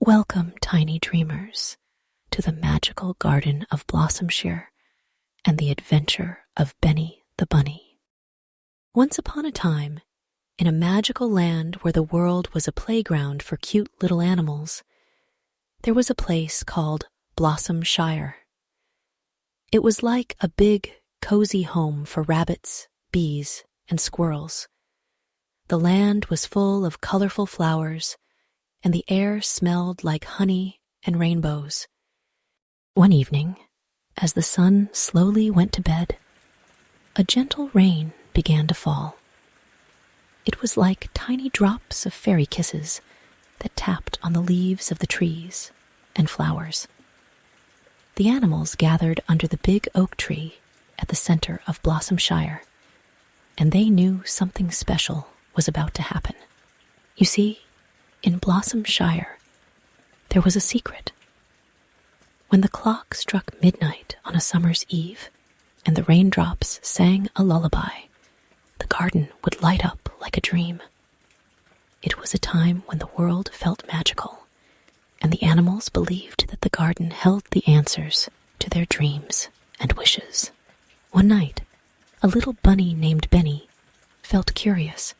Welcome, tiny dreamers, to the magical garden of Blossomshire and the adventure of Benny the Bunny. Once upon a time, in a magical land where the world was a playground for cute little animals, there was a place called Blossomshire. It was like a big, cozy home for rabbits, bees, and squirrels. The land was full of colorful flowers, and the air smelled like honey and rainbows. One evening, as the sun slowly went to bed, a gentle rain began to fall. It was like tiny drops of fairy kisses that tapped on the leaves of the trees and flowers. The animals gathered under the big oak tree at the center of Blossomshire, and they knew something special was about to happen. You see, in Blossomshire, there was a secret. When the clock struck midnight on a summer's eve and the raindrops sang a lullaby, the garden would light up like a dream. It was a time when the world felt magical, and the animals believed that the garden held the answers to their dreams and wishes. One night, a little bunny named Benny felt curious.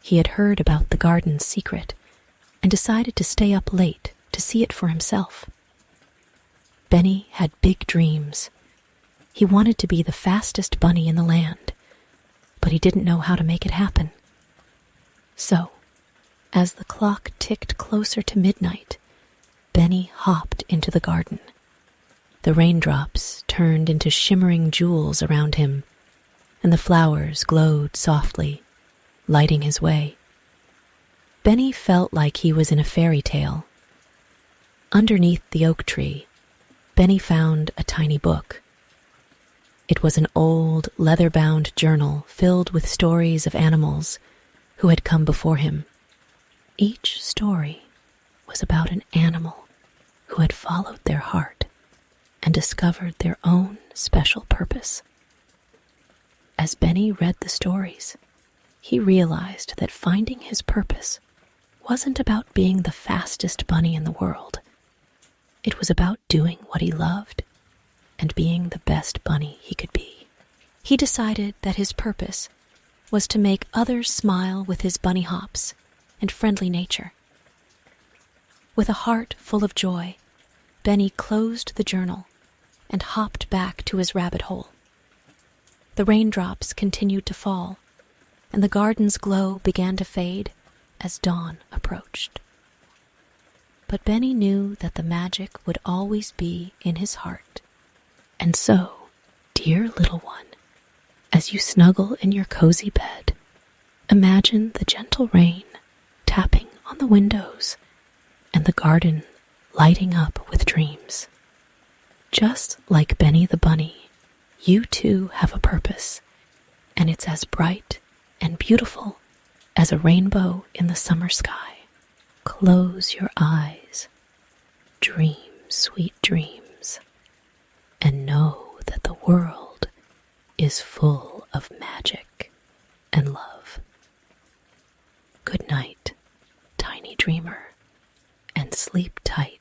He had heard about the garden's secret and decided to stay up late to see it for himself. Benny had big dreams. He wanted to be the fastest bunny in the land, but he didn't know how to make it happen. So, as the clock ticked closer to midnight, Benny hopped into the garden. The raindrops turned into shimmering jewels around him, and the flowers glowed softly, lighting his way. Benny felt like he was in a fairy tale. Underneath the oak tree, Benny found a tiny book. It was an old, leather-bound journal filled with stories of animals who had come before him. Each story was about an animal who had followed their heart and discovered their own special purpose. As Benny read the stories, he realized that finding his purpose wasn't about being the fastest bunny in the world. It was about doing what he loved and being the best bunny he could be. He decided that his purpose was to make others smile with his bunny hops and friendly nature. With a heart full of joy, Benny closed the journal and hopped back to his rabbit hole. The raindrops continued to fall, and the garden's glow began to fade as dawn approached. But Benny knew that the magic would always be in his heart. And so, dear little one, as you snuggle in your cozy bed, imagine the gentle rain tapping on the windows and the garden lighting up with dreams. Just like Benny the Bunny, you too have a purpose, and it's as bright and beautiful as a rainbow in the summer sky. Close your eyes, dream sweet dreams, and know that the world is full of magic and love. Good night, tiny dreamer, and sleep tight.